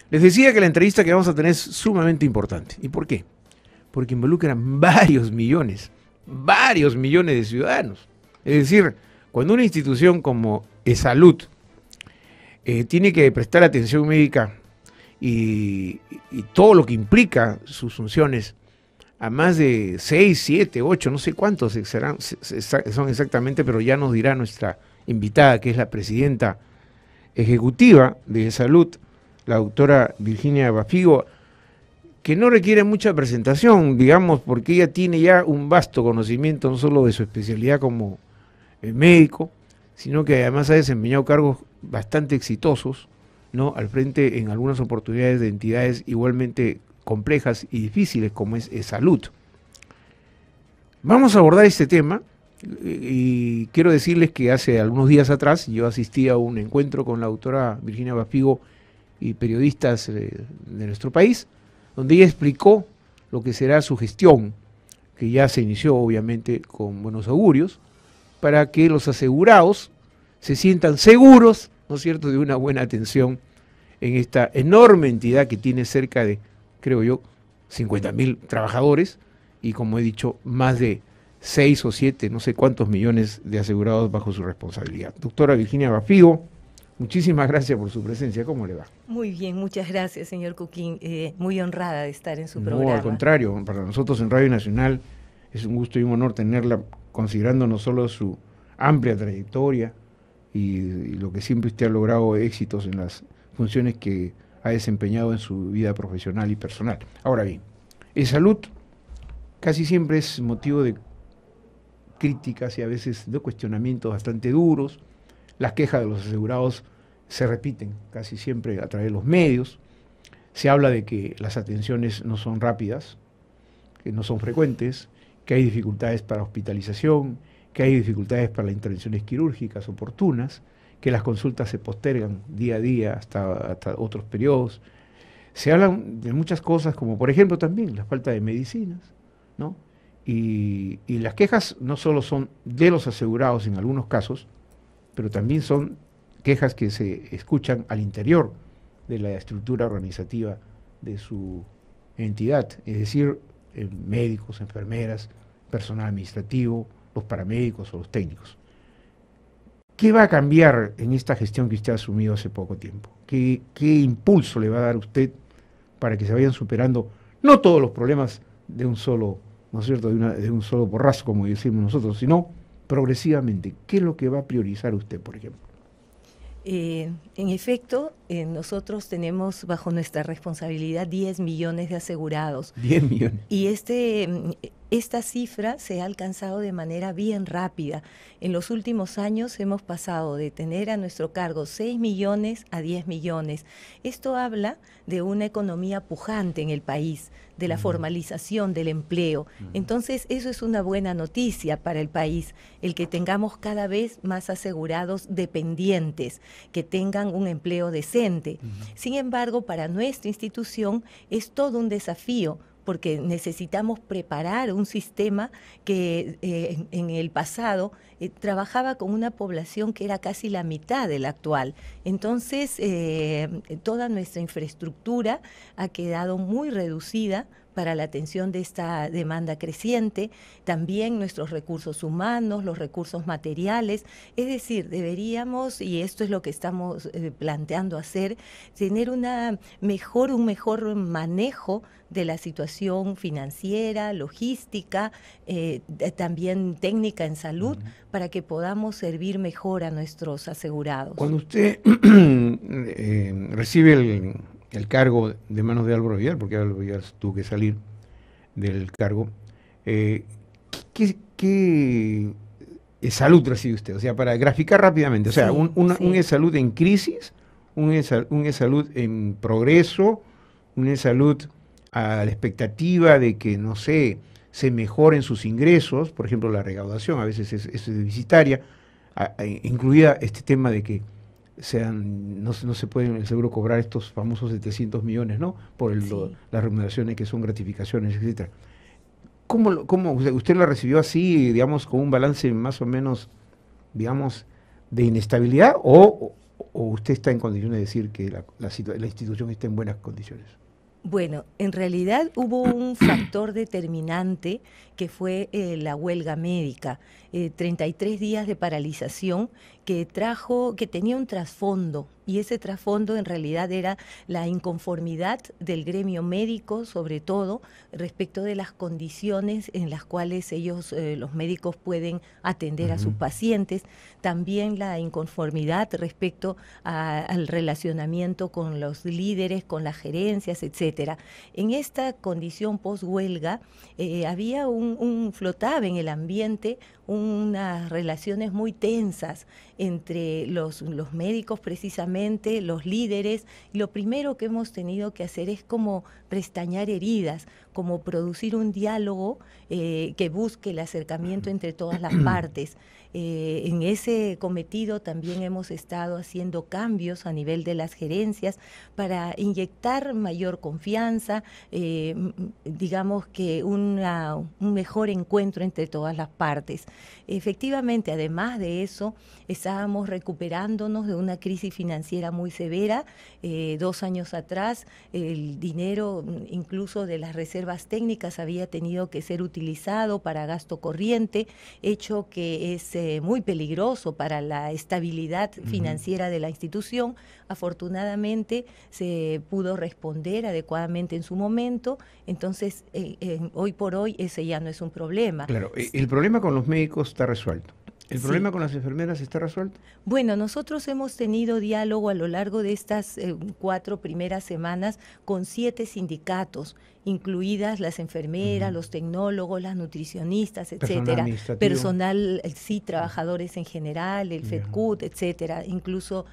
Les decía que la entrevista que vamos a tener es sumamente importante. ¿Y por qué? Porque involucran varios millones de ciudadanos. Es decir, cuando una institución como Esalud tiene que prestar atención médica y todo lo que implica sus funciones a más de 6, 7, 8, no sé cuántos son exactamente, pero ya nos dirá nuestra invitada, que es la presidenta ejecutiva de Salud, la doctora Virginia Bafigo, que no requiere mucha presentación, digamos, porque ella tiene ya un vasto conocimiento, no solo de su especialidad como médico, sino que además ha desempeñado cargos bastante exitosos, ¿no?, al frente en algunas oportunidades de entidades igualmente complejas y difíciles como es Salud. Vamos a abordar este tema y quiero decirles que hace algunos días atrás yo asistí a un encuentro con la doctora Virginia Bafigo y periodistas de nuestro país, donde ella explicó lo que será su gestión, que ya se inició obviamente con buenos augurios, para que los asegurados se sientan seguros, ¿no es cierto?, de una buena atención en esta enorme entidad que tiene cerca de, creo yo, 50.000 trabajadores y, como he dicho, más de 6 o 7, no sé cuántos millones de asegurados bajo su responsabilidad. Doctora Virginia Bafigo, muchísimas gracias por su presencia. ¿Cómo le va? Muy bien, muchas gracias, señor Cuquín. Muy honrada de estar en su programa. No, al contrario, para nosotros en Radio Nacional es un gusto y un honor tenerla, considerando no solo su amplia trayectoria y lo que siempre usted ha logrado éxitos en las funciones que ha desempeñado en su vida profesional y personal. Ahora bien, Salud casi siempre es motivo de críticas y a veces de cuestionamientos bastante duros. Las quejas de los asegurados se repiten casi siempre a través de los medios. Se habla de que las atenciones no son rápidas, que no son frecuentes, que hay dificultades para hospitalización, que hay dificultades para las intervenciones quirúrgicas oportunas, que las consultas se postergan día a día hasta otros periodos. Se hablan de muchas cosas, como por ejemplo también la falta de medicinas, ¿no? Y las quejas no solo son de los asegurados en algunos casos, pero también son quejas que se escuchan al interior de la estructura organizativa de su entidad, es decir, médicos, enfermeras, personal administrativo, los paramédicos o los técnicos. ¿Qué va a cambiar en esta gestión que usted ha asumido hace poco tiempo? ¿Qué impulso le va a dar usted para que se vayan superando no todos los problemas de un solo, ¿no es cierto?, de un solo porrazo, como decimos nosotros, sino progresivamente? ¿Qué es lo que va a priorizar usted, por ejemplo? En efecto, nosotros tenemos bajo nuestra responsabilidad 10 millones de asegurados. 10 millones. Y esta cifra se ha alcanzado de manera bien rápida. En los últimos años hemos pasado de tener a nuestro cargo 6 millones a 10 millones. Esto habla de una economía pujante en el país, de la formalización del empleo. Entonces, eso es una buena noticia para el país, el que tengamos cada vez más asegurados dependientes, que tengan un empleo decente. Sin embargo, para nuestra institución es todo un desafío, porque necesitamos preparar un sistema que en el pasado trabajaba con una población que era casi la mitad de la actual. Entonces, toda nuestra infraestructura ha quedado muy reducida para la atención de esta demanda creciente, también nuestros recursos humanos, los recursos materiales. Es decir, deberíamos, y esto es lo que estamos planteando hacer, tener un mejor manejo de la situación financiera, logística, también técnica en salud, para que podamos servir mejor a nuestros asegurados. Cuando usted recibe el cargo de manos de Álvaro Villar, porque Álvaro Villar tuvo que salir del cargo, ¿qué salud recibe usted? O sea, para graficar rápidamente, o sea, Sí, un e-salud en crisis, un e-salud en progreso, un e-salud a la expectativa de que, no sé, se mejoren sus ingresos, por ejemplo, la recaudación a veces es deficitaria, incluida este tema de que no se pueden el seguro cobrar estos famosos 700 millones, ¿no? Por las remuneraciones que son gratificaciones, etcétera. ¿Cómo usted la recibió así, digamos, con un balance más o menos, digamos, de inestabilidad o ¿O usted está en condiciones de decir que la institución está en buenas condiciones? Bueno, en realidad hubo un factor determinante que fue la huelga médica, 33 días de paralización que tenía un trasfondo, y ese trasfondo en realidad era la inconformidad del gremio médico, sobre todo respecto de las condiciones en las cuales ellos, los médicos, pueden atender a sus pacientes, también la inconformidad respecto al relacionamiento con los líderes, con las gerencias, etcétera. En esta condición post-huelga había flotaba en el ambiente unas relaciones muy tensas entre los médicos, precisamente, los líderes. Lo primero que hemos tenido que hacer es como restañar heridas, como producir un diálogo que busque el acercamiento entre todas las partes. En ese cometido también hemos estado haciendo cambios a nivel de las gerencias para inyectar mayor confianza, digamos que un mejor encuentro entre todas las partes. Efectivamente, además de eso, estábamos recuperándonos de una crisis financiera muy severa. 2 años atrás, el dinero incluso de las reservas técnicas había tenido que ser utilizado para gasto corriente, hecho que es muy peligroso para la estabilidad financiera de la institución. Afortunadamente se pudo responder adecuadamente en su momento, entonces hoy por hoy ese ya no es un problema. Claro, el problema con los médicos está resuelto. ¿El problema con las enfermeras está resuelto? Bueno, nosotros hemos tenido diálogo a lo largo de estas 4 primeras semanas con 7 sindicatos, incluidas las enfermeras, los tecnólogos, las nutricionistas, etcétera, personal, sí, trabajadores en general, el FEDCUT, etcétera, incluso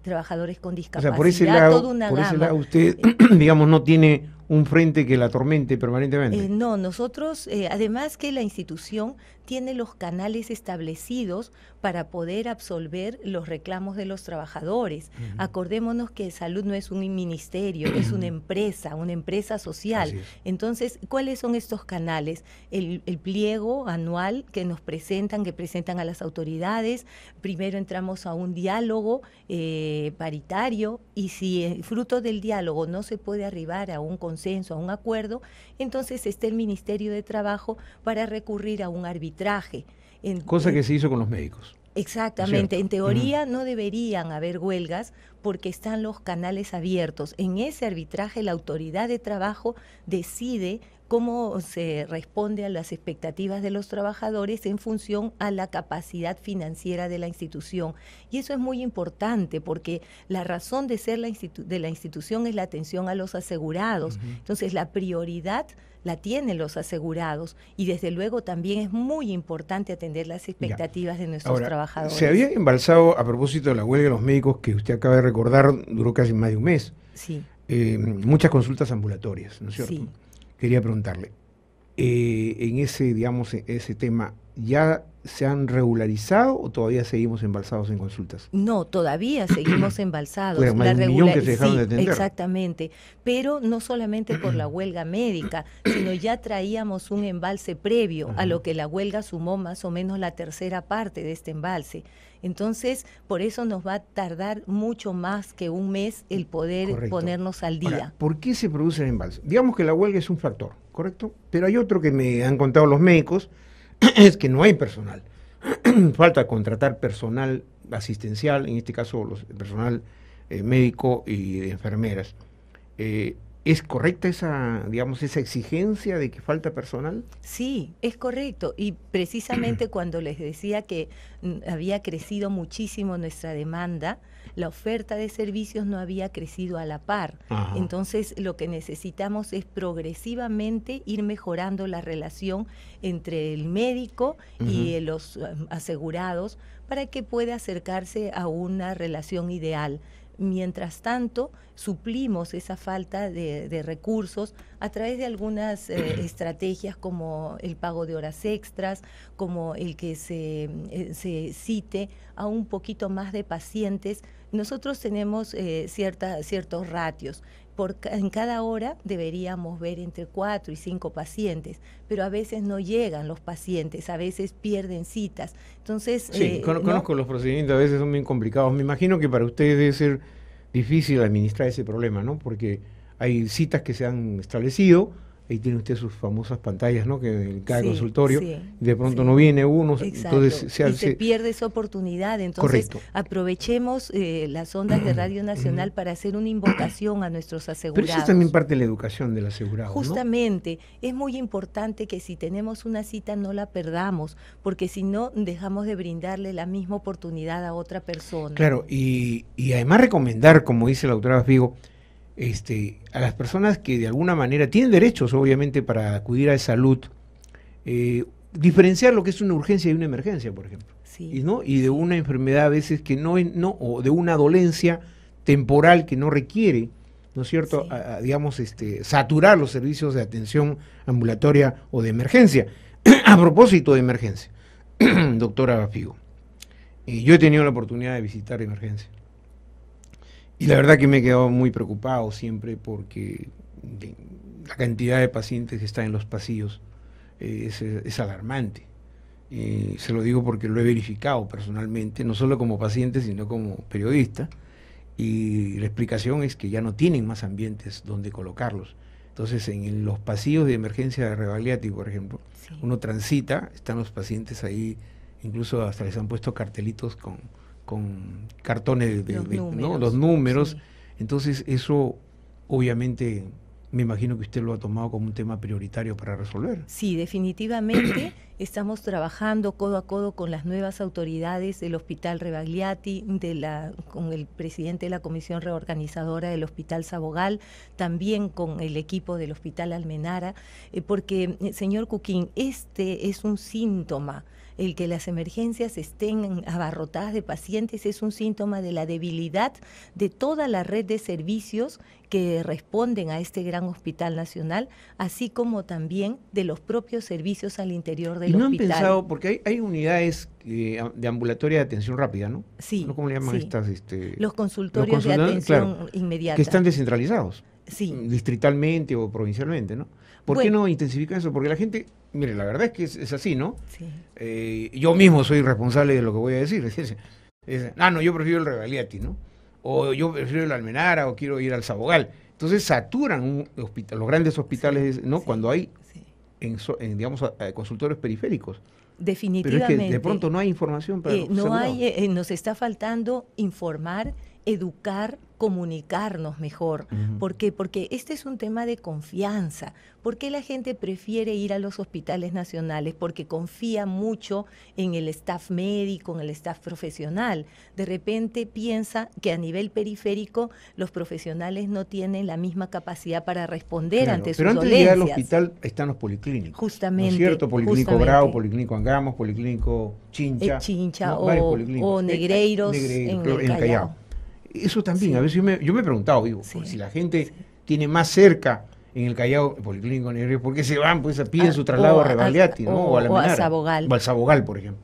trabajadores con discapacidad, o sea, por ese lado usted, digamos, no tiene un frente que la atormente permanentemente. No, nosotros, además que la institución tiene los canales establecidos para poder absolver los reclamos de los trabajadores. Acordémonos que salud no es un ministerio, es una empresa social. Entonces, ¿cuáles son estos canales? El pliego anual que nos presentan, a las autoridades. Primero entramos a un diálogo paritario, y si fruto del diálogo no se puede arribar a un consenso, a un acuerdo, entonces está el Ministerio de Trabajo para recurrir a un arbitraje. Cosa que se hizo con los médicos. Exactamente, en teoría no deberían haber huelgas porque están los canales abiertos. En ese arbitraje la autoridad de trabajo decide cómo se responde a las expectativas de los trabajadores en función a la capacidad financiera de la institución. Y eso es muy importante porque la razón de ser de la institución es la atención a los asegurados. Entonces la prioridad la tienen los asegurados, y desde luego también es muy importante atender las expectativas de nuestros trabajadores. Se había embalsado, a propósito de la huelga de los médicos, que usted acaba de recordar, duró casi más de un mes. Sí. Muchas consultas ambulatorias, ¿no es cierto? Sí. Quería preguntarle, en ese tema, ¿ya se han regularizado o todavía seguimos embalsados en consultas? No, todavía seguimos embalsados. Fueron más de 1 millón que se dejaron de atender. Exactamente, pero no solamente por la huelga médica, sino ya traíamos un embalse previo a lo que la huelga sumó más o menos la tercera parte de este embalse. Entonces, por eso nos va a tardar mucho más que un mes el poder ponernos al día. Ahora, ¿por qué se produce el embalse? Digamos que la huelga es un factor, ¿correcto? Pero hay otro que me han contado los médicos, es que no hay personal. Falta contratar personal asistencial, en este caso personal médico y de enfermeras. ¿Es correcta esa exigencia de que falta personal? Sí, es correcto. Y precisamente cuando les decía que había crecido muchísimo nuestra demanda, la oferta de servicios no había crecido a la par. Entonces, lo que necesitamos es progresivamente ir mejorando la relación entre el médico y los asegurados para que pueda acercarse a una relación ideal. Mientras tanto, suplimos esa falta de recursos a través de algunas estrategias como el pago de horas extras, como el que se cite a un poquito más de pacientes Nosotros tenemos ciertos ratios. En cada hora deberíamos ver entre 4 y 5 pacientes, pero a veces no llegan los pacientes, a veces pierden citas. Entonces, sí, conozco los procedimientos, a veces son bien complicados. Me imagino que para ustedes debe ser difícil administrar ese problema, ¿no? Porque hay citas que se han establecido. Ahí tiene usted sus famosas pantallas, ¿no? Que en cada consultorio, de pronto no viene uno, entonces se pierde esa oportunidad. Entonces, aprovechemos las ondas de Radio Nacional para hacer una invocación a nuestros asegurados. Pero eso es también parte de la educación del asegurado, justamente, ¿no? Es muy importante que si tenemos una cita no la perdamos, porque si no, dejamos de brindarle la misma oportunidad a otra persona. Claro, y además recomendar, como dice la doctora Figo, a las personas que de alguna manera tienen derechos, obviamente, para acudir a salud, diferenciar lo que es una urgencia y una emergencia, por ejemplo, y de una enfermedad a veces que o de una dolencia temporal que no requiere, ¿no es cierto?, digamos, saturar los servicios de atención ambulatoria o de emergencia. A propósito de emergencia, doctora Figo, yo he tenido la oportunidad de visitar emergencia. Y la verdad que me he quedado muy preocupado siempre porque la cantidad de pacientes que están en los pasillos es alarmante. Se lo digo porque lo he verificado personalmente, no solo como paciente, sino como periodista. Y la explicación es que ya no tienen más ambientes donde colocarlos. Entonces, en los pasillos de emergencia de Rebagliati, por ejemplo, uno transita, están los pacientes ahí, incluso hasta les han puesto cartelitos con cartones los números. Entonces eso obviamente me imagino que usted lo ha tomado como un tema prioritario para resolver. Sí, definitivamente estamos trabajando codo a codo con las nuevas autoridades del Hospital Rebagliati, con el presidente de la Comisión Reorganizadora del Hospital Sabogal, también con el equipo del Hospital Almenara, porque, señor Cuquín, este es un síntoma. El que las emergencias estén abarrotadas de pacientes es un síntoma de la debilidad de toda la red de servicios que responden a este gran hospital nacional, así como también de los propios servicios al interior del hospital. ¿Y no han pensado, porque hay unidades de ambulatoria de atención rápida, ¿no? Sí. ¿Cómo le llaman estas? Los consultorios de atención inmediata. Que están descentralizados. Sí. Distritalmente o provincialmente, ¿no? ¿Por qué no intensifican eso? Porque la gente, mire, la verdad es que es así, ¿no? Sí. Yo mismo soy responsable de lo que voy a decir. No, yo prefiero el Rebagliati, ¿no? O yo prefiero el Almenara, o quiero ir al Sabogal. Entonces saturan los grandes hospitales, ¿no? Cuando hay, digamos, consultorios periféricos. Definitivamente. Pero es que de pronto no hay información para nos está faltando informar, educar, comunicarnos mejor. ¿Por qué? Porque este es un tema de confianza. ¿Por qué la gente prefiere ir a los hospitales nacionales? Porque confía mucho en el staff médico, en el staff profesional. De repente piensa que a nivel periférico los profesionales no tienen la misma capacidad para responder ante sus dolencias. Pero antes de llegar al hospital están los policlínicos. Justamente. ¿No es cierto? Policlínico Bravo, Policlínico Angamos, Policlínico Chincha. Chincha, ¿no? O Negreiros en el Callao. Eso también, a veces yo me he preguntado, digo, si la gente tiene más cerca en el Callao, el Policlínico Negreiros, ¿por qué se van? Pues piden su traslado a Rebagliati, ¿no? O a la Almenara, o a Sabogal. O al Sabogal, por ejemplo.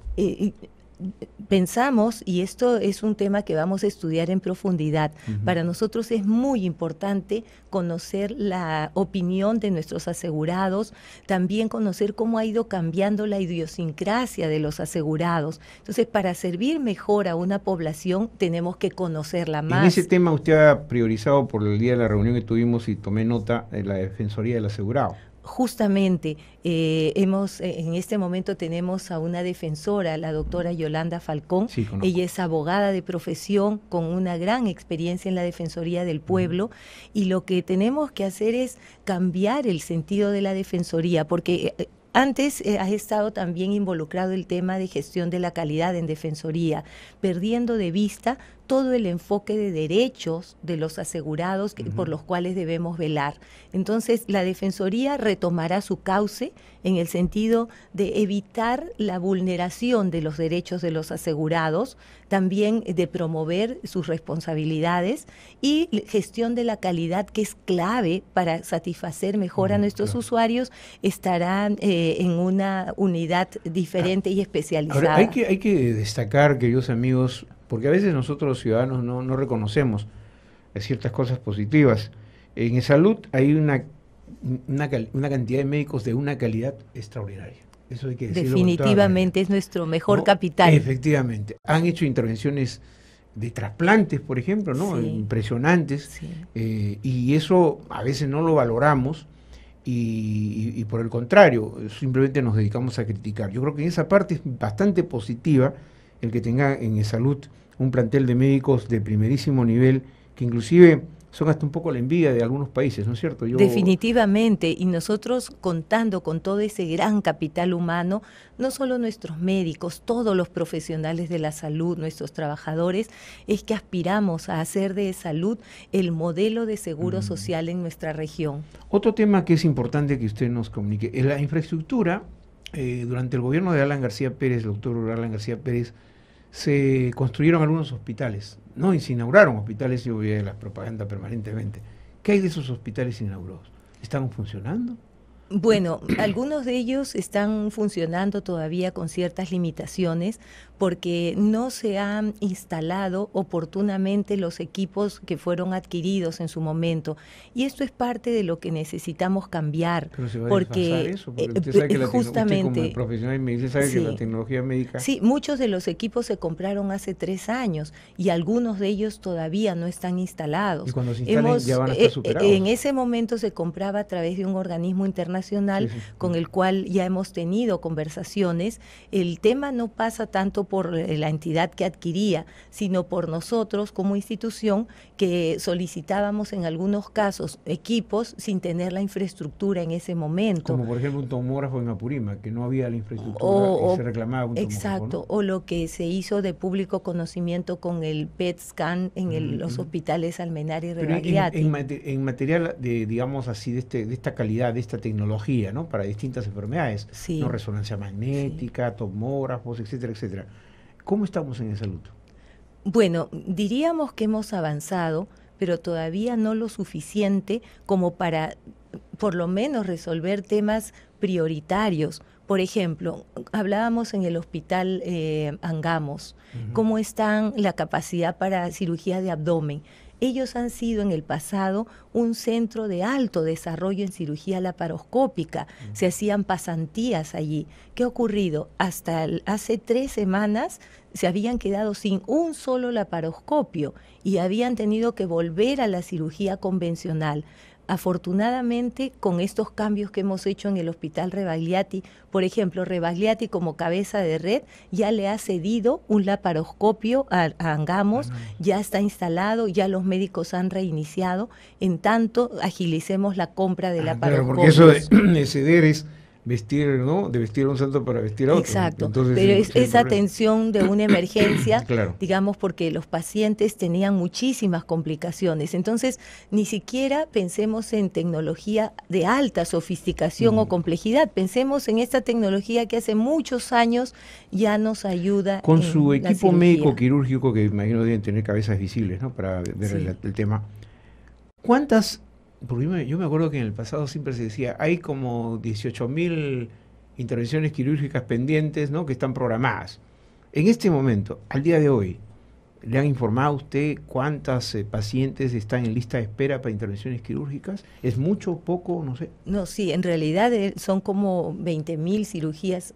Pensamos, y esto es un tema que vamos a estudiar en profundidad, para nosotros es muy importante conocer la opinión de nuestros asegurados, también conocer cómo ha ido cambiando la idiosincrasia de los asegurados. Entonces, para servir mejor a una población, tenemos que conocerla más. En ese tema usted ha priorizado por el día de la reunión que tuvimos y tomé nota de la Defensoría del Asegurado. Justamente, en este momento tenemos a una defensora, la doctora Yolanda Falcón. Sí, ella es abogada de profesión con una gran experiencia en la Defensoría del Pueblo, y lo que tenemos que hacer es cambiar el sentido de la Defensoría, porque antes ha estado también involucrado el tema de gestión de la calidad en Defensoría, perdiendo de vista todo el enfoque de derechos de los asegurados por los cuales debemos velar. Entonces, la Defensoría retomará su cauce en el sentido de evitar la vulneración de los derechos de los asegurados, también de promover sus responsabilidades y gestión de la calidad, que es clave para satisfacer mejor a nuestros usuarios, estarán en una unidad diferente y especializada. Ahora, hay que destacar, queridos amigos, porque a veces nosotros los ciudadanos no reconocemos ciertas cosas positivas. En salud hay una cantidad de médicos de una calidad extraordinaria. Eso hay que decirlo. Definitivamente es nuestro mejor capital. Efectivamente. Han hecho intervenciones de trasplantes, por ejemplo, ¿no? Sí. Impresionantes. Sí. Y eso a veces no lo valoramos y por el contrario, simplemente nos dedicamos a criticar. Yo creo que en esa parte es bastante positiva el que tenga en salud un plantel de médicos de primerísimo nivel, que inclusive son hasta un poco la envidia de algunos países, ¿no es cierto? Definitivamente, y nosotros contando con todo ese gran capital humano, no solo nuestros médicos, todos los profesionales de la salud, nuestros trabajadores, es que aspiramos a hacer de salud el modelo de seguro social en nuestra región. Otro tema que es importante que usted nos comunique, es la infraestructura. Durante el gobierno de Alan García Pérez, el doctor Alan García Pérez, se construyeron algunos hospitales, no, y se inauguraron hospitales, yo veía la propaganda permanentemente. ¿Qué hay de esos hospitales inaugurados? ¿Están funcionando? Bueno, algunos de ellos están funcionando todavía con ciertas limitaciones porque no se han instalado oportunamente los equipos que fueron adquiridos en su momento. Y esto es parte de lo que necesitamos cambiar. Pero se va a desfasar eso, porque usted sabe que justamente, usted como profesional médico sabe que la tecnología médica... Sí, muchos de los equipos se compraron hace 3 años y algunos de ellos todavía no están instalados. Y cuando se instalen ya van a estar superados. En ese momento se compraba a través de un organismo internacional con el cual ya hemos tenido conversaciones. El tema no pasa tanto por la entidad que adquiría, sino por nosotros como institución que solicitábamos en algunos casos equipos sin tener la infraestructura en ese momento. Como por ejemplo un tomógrafo en Apurímac, que no había la infraestructura y se reclamaba un tomógrafo. Exacto, ¿no? O lo que se hizo de público conocimiento con el PET scan en los hospitales Almenara y Rebagliati. En material de, digamos así, de esta calidad, de esta tecnología, ¿no? Para distintas enfermedades, sí, ¿no? Resonancia magnética, sí, tomógrafos, etcétera, etcétera. ¿Cómo estamos en salud? Bueno, diríamos que hemos avanzado, pero todavía no lo suficiente como para, por lo menos, resolver temas prioritarios. Por ejemplo, hablábamos en el hospital Angamos, cómo está la capacidad para cirugía de abdomen. Ellos han sido en el pasado un centro de alto desarrollo en cirugía laparoscópica. Se hacían pasantías allí. ¿Qué ha ocurrido? Hasta hace 3 semanas se habían quedado sin un solo laparoscopio y habían tenido que volver a la cirugía convencional. Afortunadamente, con estos cambios que hemos hecho en el Hospital Rebagliati, por ejemplo, Rebagliati como cabeza de red ya le ha cedido un laparoscopio a Angamos, ya está instalado, ya los médicos han reiniciado, en tanto agilicemos la compra de laparoscopios. Claro, porque eso de ceder es vestir, ¿no? De vestir a un santo para vestir a otro. Exacto, entonces, pero es esa atención de una emergencia, claro, digamos, porque los pacientes tenían muchísimas complicaciones. Entonces, ni siquiera pensemos en tecnología de alta sofisticación o complejidad, pensemos en esta tecnología que hace muchos años ya nos ayuda. Con su equipo médico quirúrgico, que imagino deben tener cabezas visibles, ¿no? Para ver sí, el tema. ¿Cuántas? Porque yo me acuerdo que en el pasado siempre se decía, hay como 18.000 intervenciones quirúrgicas pendientes, ¿no? Que están programadas. En este momento, al día de hoy, ¿le han informado a usted cuántas pacientes están en lista de espera para intervenciones quirúrgicas? ¿Es mucho, poco, no sé? No, sí, en realidad son como 20.000 cirugías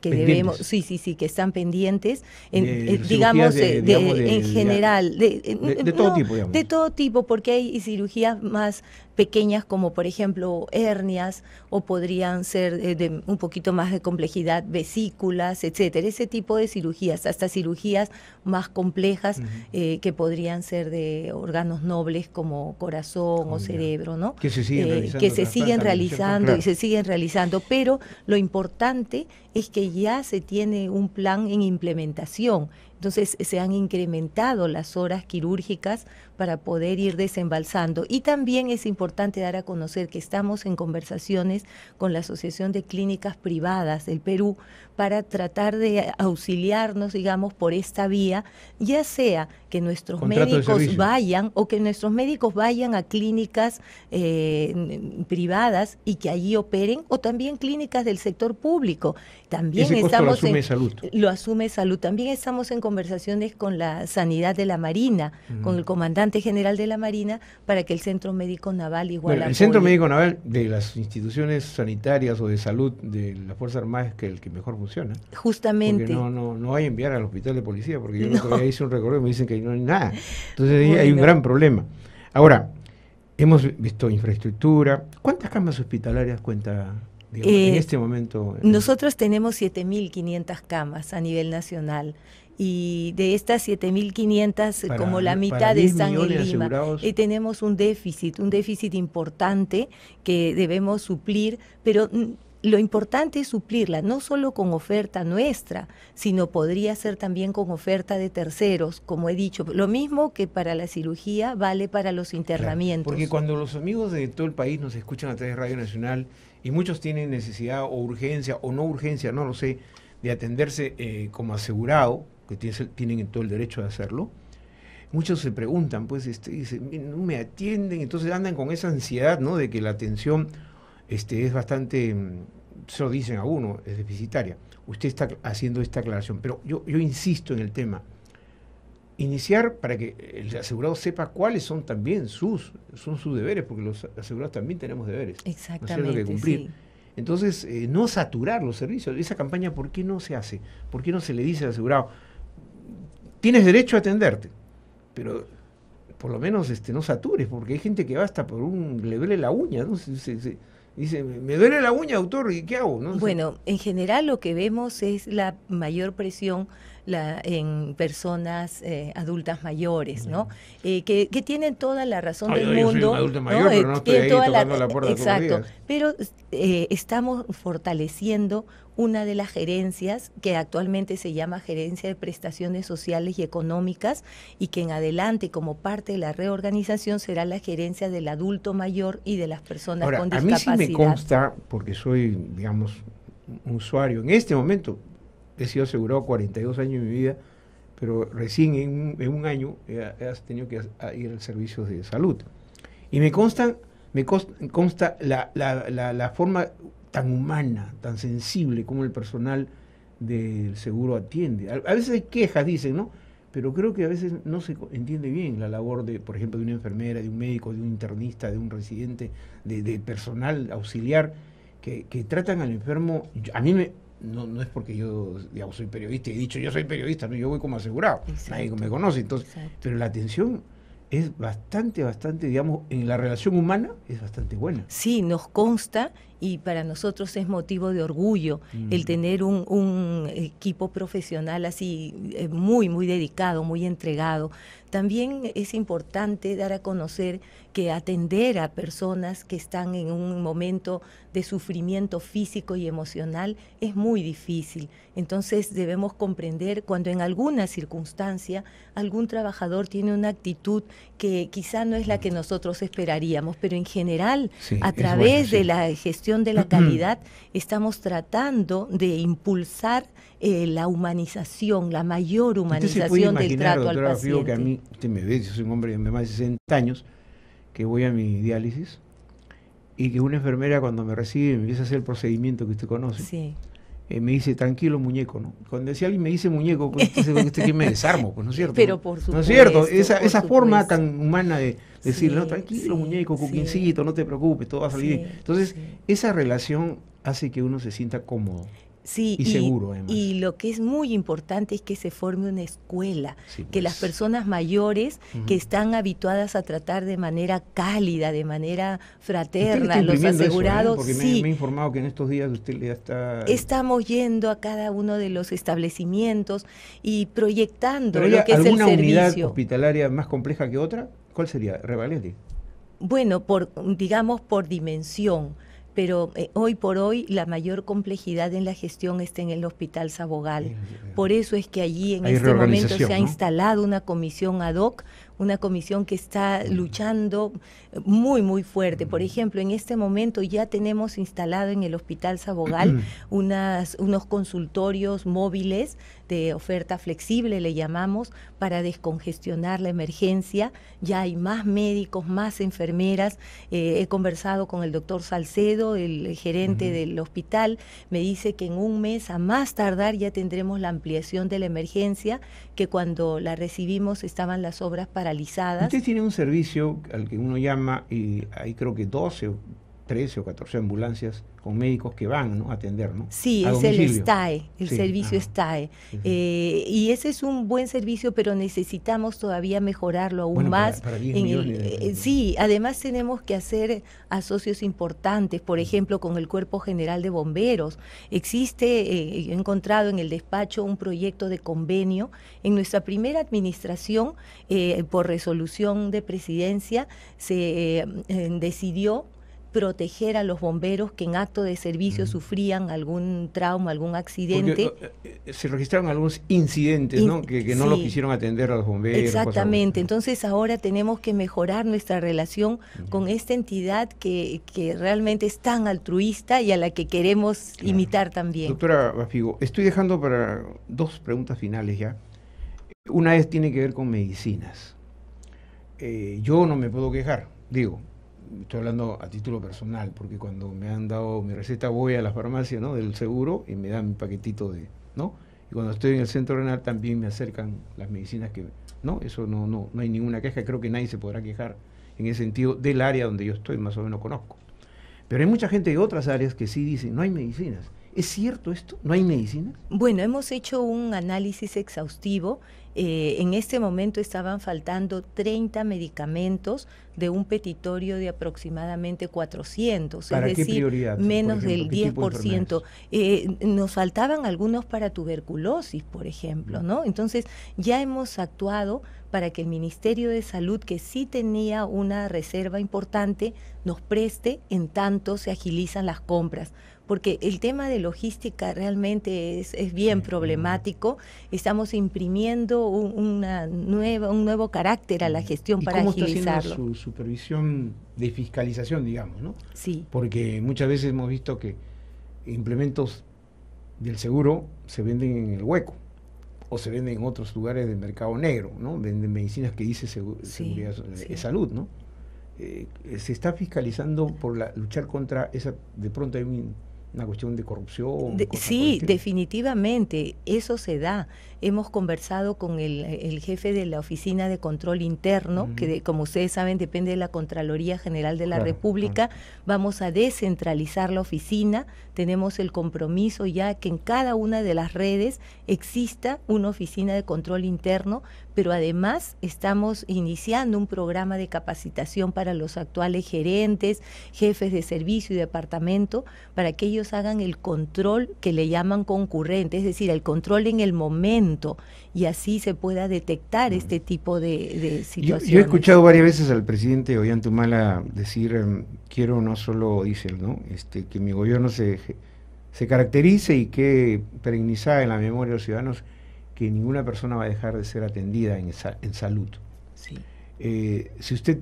que debemos, sí, que están pendientes, digamos, en general, de todo tipo, digamos. De todo tipo, porque hay cirugías más pequeñas como por ejemplo hernias o podrían ser de un poquito más de complejidad, vesículas, etcétera, ese tipo de cirugías, hasta cirugías más complejas que podrían ser de órganos nobles como corazón o cerebro, ¿no? Que se siguen realizando. Que se siguen realizando, claro, y se siguen realizando, pero lo importante es que ya se tiene un plan en implementación. Entonces se han incrementado las horas quirúrgicas para poder ir desembalsando. Y también es importante dar a conocer que estamos en conversaciones con la Asociación de Clínicas Privadas del Perú para tratar de auxiliarnos, digamos, por esta vía, ya sea que nuestros médicos vayan o que nuestros médicos vayan a clínicas privadas y que allí operen, o también clínicas del sector público. También ese costo estamos lo asume Salud. Lo asume Salud. También estamos en conversaciones conversaciones con la Sanidad de la Marina, con el comandante general de la Marina, para que el Centro Médico Naval igual Bueno, el apoye. Centro Médico Naval de las instituciones sanitarias o de salud de las Fuerzas Armadas es que el que mejor funciona. Justamente. Porque no hay enviar al hospital de policía, porque yo el otro No. día hice un recorrido y me dicen que no hay nada. Entonces ahí Bueno. hay un gran problema. Ahora, hemos visto infraestructura. ¿Cuántas camas hospitalarias cuenta, digamos, en este momento? Nosotros tenemos 7.500 camas a nivel nacional. Y de estas 7.500, como la mitad están en Lima. Tenemos un déficit importante que debemos suplir, pero lo importante es suplirla, no solo con oferta nuestra, sino podría ser también con oferta de terceros, como he dicho. Lo mismo que para la cirugía vale para los internamientos. Claro, porque cuando los amigos de todo el país nos escuchan a través de Radio Nacional, y muchos tienen necesidad o urgencia o no urgencia, no lo sé, de atenderse como asegurado, que tienen todo el derecho de hacerlo, muchos se preguntan, pues, dicen, no me atienden, entonces andan con esa ansiedad, ¿no?, de que la atención es bastante, se lo dicen a uno, es deficitaria. Usted está haciendo esta aclaración, pero yo insisto en el tema. Iniciar para que el asegurado sepa cuáles son también sus deberes, porque los asegurados también tenemos deberes. Exactamente, ¿no es cierto?, que cumplir. Sí. Entonces, no saturar los servicios. Esa campaña, ¿por qué no se hace? ¿Por qué no se le dice al asegurado, tienes derecho a atenderte, pero por lo menos no satures, porque hay gente que va hasta le duele la uña, ¿no? Dice, me duele la uña, doctor, ¿y qué hago? ¿No? Bueno, en general lo que vemos es la mayor presión en personas adultas mayores, ¿no? Que tienen toda la razón del mundo. Yo soy un adulto mayor, pero no estoy ahí tocando la puerta exacto, todos los días. Pero estamos fortaleciendo una de las gerencias que actualmente se llama Gerencia de Prestaciones Sociales y Económicas, y que en adelante, como parte de la reorganización, será la gerencia del adulto mayor y de las personas con discapacidad. A mí sí me consta, porque soy, digamos, un usuario, en este momento he sido asegurado 42 años de mi vida, pero recién en un año he tenido que ir al servicio de salud. Y me consta la forma tan humana, tan sensible como el personal del seguro atiende. A veces hay quejas, dicen, ¿no? Pero creo que a veces no se entiende bien la labor de, por ejemplo, de una enfermera, de un médico, de un internista, de un residente, de personal auxiliar, que tratan al enfermo. A mí no es porque yo, digamos, soy periodista y he dicho yo soy periodista, no, yo voy como asegurado, nadie me conoce, entonces, pero la atención es bastante, digamos, en la relación humana es bastante buena. Sí, nos consta, y para nosotros es motivo de orgullo el tener un equipo profesional así muy, muy dedicado, muy entregado. También es importante dar a conocer que atender a personas que están en un momento de sufrimiento físico y emocional es muy difícil. Entonces debemos comprender cuando en alguna circunstancia algún trabajador tiene una actitud que quizá no es la que nosotros esperaríamos, pero en general, a través de la gestión de la calidad, estamos tratando de impulsar la humanización, la mayor humanización del trato al paciente. Que a mí, usted me ve, yo soy un hombre de más de 60 años, que voy a mi diálisis, y que una enfermera cuando me recibe me empieza a hacer el procedimiento que usted conoce, me dice, tranquilo muñeco, ¿no? Cuando si alguien me dice muñeco, pues usted que me desarmo, pues no es cierto. Pero por supuesto. No es cierto, esa forma tan humana de decirle, no, tranquilo muñeco, cuquincito, no te preocupes, todo va a salir bien. Entonces, esa relación hace que uno se sienta cómodo. Sí, y seguro, además. Y lo que es muy importante es que se forme una escuela, que las personas mayores que están habituadas a tratar de manera cálida, de manera fraterna, los asegurados, porque me he informado que en estos días usted ya está... Estamos yendo a cada uno de los establecimientos y proyectando lo que es el servicio. ¿Alguna unidad hospitalaria más compleja que otra? ¿Cuál sería? ¿Revalente? Bueno, digamos por dimensión. Pero hoy por hoy la mayor complejidad en la gestión está en el Hospital Sabogal. Por eso es que allí en este momento se ha instalado una comisión ad hoc, una comisión que está luchando muy fuerte. Por ejemplo, en este momento ya tenemos instalado en el Hospital Sabogal unos consultorios móviles de oferta flexible, le llamamos, para descongestionar la emergencia. Ya hay más médicos, más enfermeras. He conversado con el doctor Salcedo, el gerente del hospital, me dice que en un mes a más tardar ya tendremos la ampliación de la emergencia, que cuando la recibimos estaban las obras paralizadas. Usted tiene un servicio al que uno llama y hay creo que 12 o 13 o 14 ambulancias con médicos que van, ¿no?, a atender, ¿no? Sí, es el STAE, el servicio STAE. Y ese es un buen servicio, pero necesitamos todavía mejorarlo aún más. Para 10 millones sí, además tenemos que hacer asocios importantes, por ejemplo, con el Cuerpo General de Bomberos. Existe, he encontrado en el despacho un proyecto de convenio. En nuestra primera administración, por resolución de presidencia, se decidió proteger a los bomberos que en acto de servicio sufrían algún trauma, algún accidente. Porque, se registraron algunos incidentes, ¿no?, que no los quisieron atender a los bomberos. Exactamente, entonces ahora tenemos que mejorar nuestra relación con esta entidad que realmente es tan altruista y a la que queremos imitar también. Doctora Bafigo, estoy dejando para 2 preguntas finales ya. Una es tiene que ver con medicinas. Yo no me puedo quejar, digo, estoy hablando a título personal, porque cuando me han dado mi receta voy a la farmacia, ¿no?, del seguro y me dan mi paquetito de, ¿no? Y cuando estoy en el centro renal también me acercan las medicinas que, ¿no? Eso no hay ninguna queja, creo que nadie se podrá quejar en ese sentido del área donde yo estoy, más o menos conozco. Pero hay mucha gente de otras áreas que sí dicen, no hay medicinas. ¿Es cierto esto? ¿No hay medicinas? Bueno, hemos hecho un análisis exhaustivo. En este momento estaban faltando 30 medicamentos de un petitorio de aproximadamente 400, ¿Para es qué decir, prioridad, menos por ejemplo, del qué tipo de 10%. Nos faltaban algunos para tuberculosis, por ejemplo, ¿no? Entonces, ya hemos actuado para que el Ministerio de Salud, que sí tenía una reserva importante, nos preste en tanto se agilizan las compras, porque el tema de logística realmente es bien problemático. Estamos imprimiendo un nuevo carácter a la gestión para agilizarlo. ¿Cómo está haciendo su supervisión de fiscalización, digamos, ¿no? Sí. Porque muchas veces hemos visto que implementos del seguro se venden en el hueco o se venden en otros lugares del mercado negro, ¿no? Venden medicinas que dice seguridad, salud, ¿no? Se está fiscalizando por luchar contra esa, de pronto hay una cuestión de corrupción. Sí, definitivamente, eso se da. Hemos conversado con el jefe de la Oficina de Control Interno, que como ustedes saben depende de la Contraloría General de la República. Vamos a descentralizar la oficina, tenemos el compromiso ya que en cada una de las redes exista una oficina de control interno, pero además estamos iniciando un programa de capacitación para los actuales gerentes, jefes de servicio y departamento, para que ellos hagan el control que le llaman concurrente, es decir, el control en el momento, y así se pueda detectar este tipo de situaciones. Yo he escuchado varias veces al presidente Ollantumala decir, quiero no solo, dice él, ¿no?, que mi gobierno se caracterice y que perennizada en la memoria de los ciudadanos que ninguna persona va a dejar de ser atendida en salud. Sí. Si usted,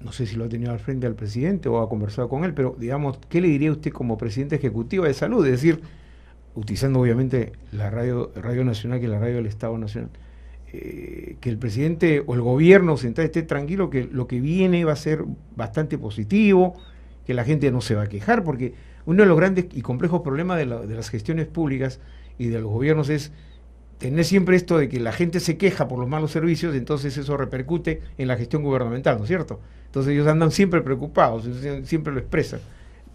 no sé si lo ha tenido al frente al presidente o ha conversado con él, pero digamos, ¿qué le diría usted como presidente ejecutivo de salud? Es decir, utilizando obviamente la Radio Nacional, que es la radio del Estado Nacional, que el presidente o el gobierno central esté tranquilo que lo que viene va a ser bastante positivo, que la gente no se va a quejar, porque uno de los grandes y complejos problemas de las gestiones públicas y de los gobiernos es tener siempre esto de que la gente se queja por los malos servicios, entonces eso repercute en la gestión gubernamental, ¿no es cierto? Entonces ellos andan siempre preocupados, siempre lo expresan.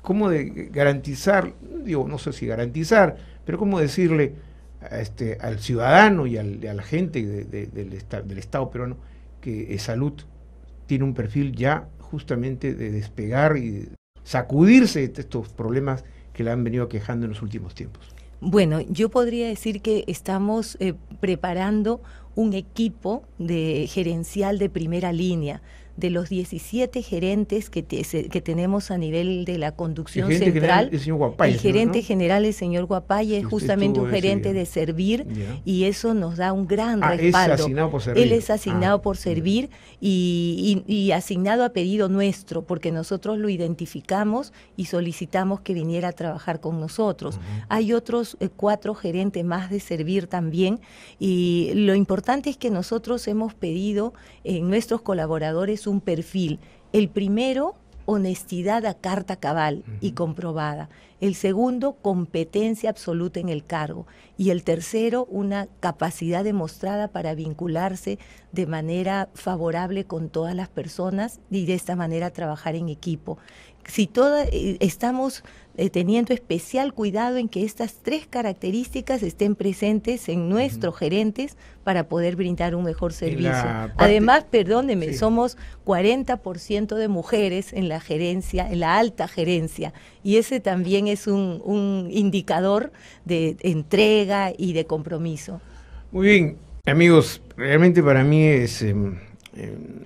¿Cómo de garantizar, digo, no sé si garantizar, pero cómo decirle al ciudadano y a la gente del Estado peruano que salud tiene un perfil ya justamente de despegar y de sacudirse de estos problemas que le han venido quejando en los últimos tiempos? Bueno, yo podría decir que estamos preparando un equipo gerencial de primera línea, de los 17 gerentes que tenemos a nivel de la conducción el gerente central. General, el señor Guapaya, el gerente ¿no? general, el señor Guapaya, es justamente un gerente de Servir, y eso nos da un gran respaldo. Es asignado por Servir. Él es asignado por Servir y asignado a pedido nuestro, porque nosotros lo identificamos y solicitamos que viniera a trabajar con nosotros. Hay otros 4 gerentes más de Servir también, y lo importante es que nosotros hemos pedido en nuestros colaboradores un perfil. El primero, honestidad a carta cabal y comprobada. El segundo, competencia absoluta en el cargo. Y el tercero, una capacidad demostrada para vincularse de manera favorable con todas las personas y de esta manera trabajar en equipo. Si estamos teniendo especial cuidado en que estas 3 características estén presentes en nuestros gerentes para poder brindar un mejor servicio. Además, perdóneme, somos 40% de mujeres en la gerencia, en la alta gerencia, y ese también es un indicador de entrega y de compromiso. Muy bien, amigos, realmente para mí es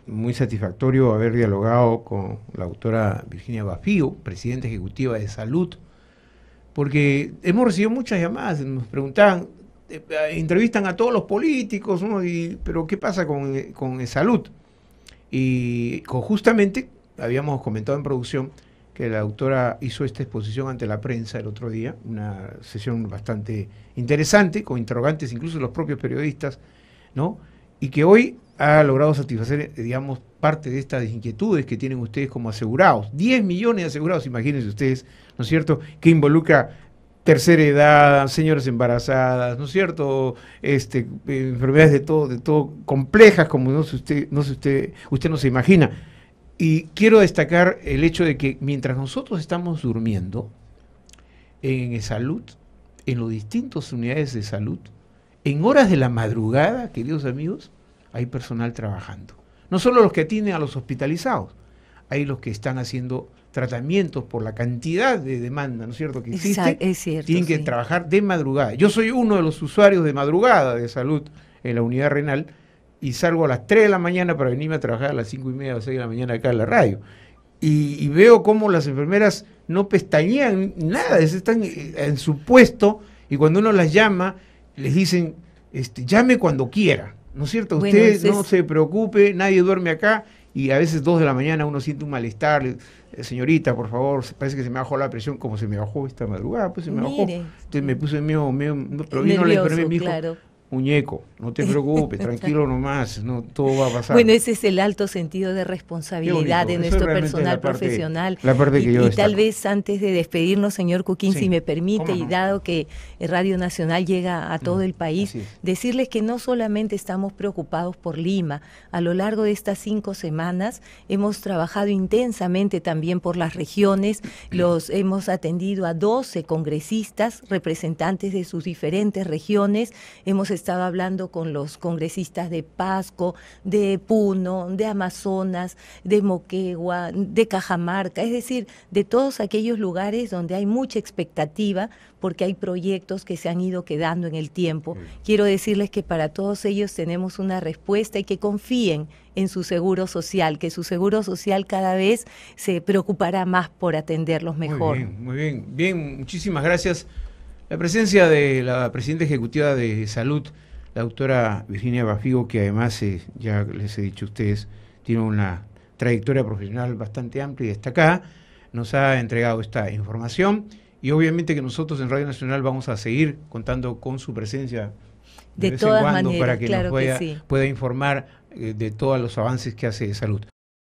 muy satisfactorio haber dialogado con la doctora Virginia Bafío, presidenta ejecutiva de Salud, porque hemos recibido muchas llamadas, nos preguntaban, entrevistan a todos los políticos, ¿no? Pero ¿qué pasa con Salud? Y justamente habíamos comentado en producción que la doctora hizo esta exposición ante la prensa el otro día, una sesión bastante interesante, con interrogantes incluso de los propios periodistas, ¿no? Y que hoy ha logrado satisfacer, digamos, parte de estas inquietudes que tienen ustedes como asegurados. 10 millones de asegurados, imagínense ustedes, ¿no es cierto?, que involucra tercera edad, señoras embarazadas, ¿no es cierto?, enfermedades de todo complejas, como usted no se imagina. Y quiero destacar el hecho de que mientras nosotros estamos durmiendo en salud, en las distintas unidades de salud, en horas de la madrugada, queridos amigos, hay personal trabajando. No solo los que atienden a los hospitalizados, hay los que están haciendo tratamientos por la cantidad de demanda, ¿no es cierto?, que existe. Es cierto, tienen que trabajar de madrugada. Yo soy uno de los usuarios de madrugada de salud en la unidad renal y salgo a las 3 de la mañana para venirme a trabajar a las 5:30 o 6 de la mañana acá en la radio. Y veo cómo las enfermeras no pestañean nada, están en su puesto, y cuando uno las llama, les dicen, llame cuando quiera, ¿no es cierto? Usted no se preocupe, nadie duerme acá, y a veces 2 de la mañana uno siente un malestar, señorita, por favor, parece que se me bajó la presión, como se me bajó esta madrugada, pues se me bajó. Entonces me puse medio pero vino la enfermera y me dijo, claro, muñeco, no te preocupes, tranquilo nomás, no, todo va a pasar. Bueno, ese es el alto sentido de responsabilidad de nuestro personal profesional. La parte que yo tal vez antes de despedirnos, señor Cuquín, si me permite, y dado que Radio Nacional llega a todo el país, decirles que no solamente estamos preocupados por Lima, a lo largo de estas 5 semanas hemos trabajado intensamente también por las regiones, hemos atendido a 12 congresistas, representantes de sus diferentes regiones, hemos estado hablando con los congresistas de Pasco, de Puno, de Amazonas, de Moquegua, de Cajamarca, es decir, de todos aquellos lugares donde hay mucha expectativa porque hay proyectos que se han ido quedando en el tiempo. Quiero decirles que para todos ellos tenemos una respuesta y que confíen en su seguro social, que su seguro social cada vez se preocupará más por atenderlos mejor. Muy bien, muchísimas gracias. La presencia de la presidenta ejecutiva de Salud, la doctora Virginia Bafío, que además, ya les he dicho a ustedes, tiene una trayectoria profesional bastante amplia y destacada, nos ha entregado esta información y obviamente que nosotros en Radio Nacional vamos a seguir contando con su presencia de vez en cuando para que nos pueda informar de todos los avances que hace Salud.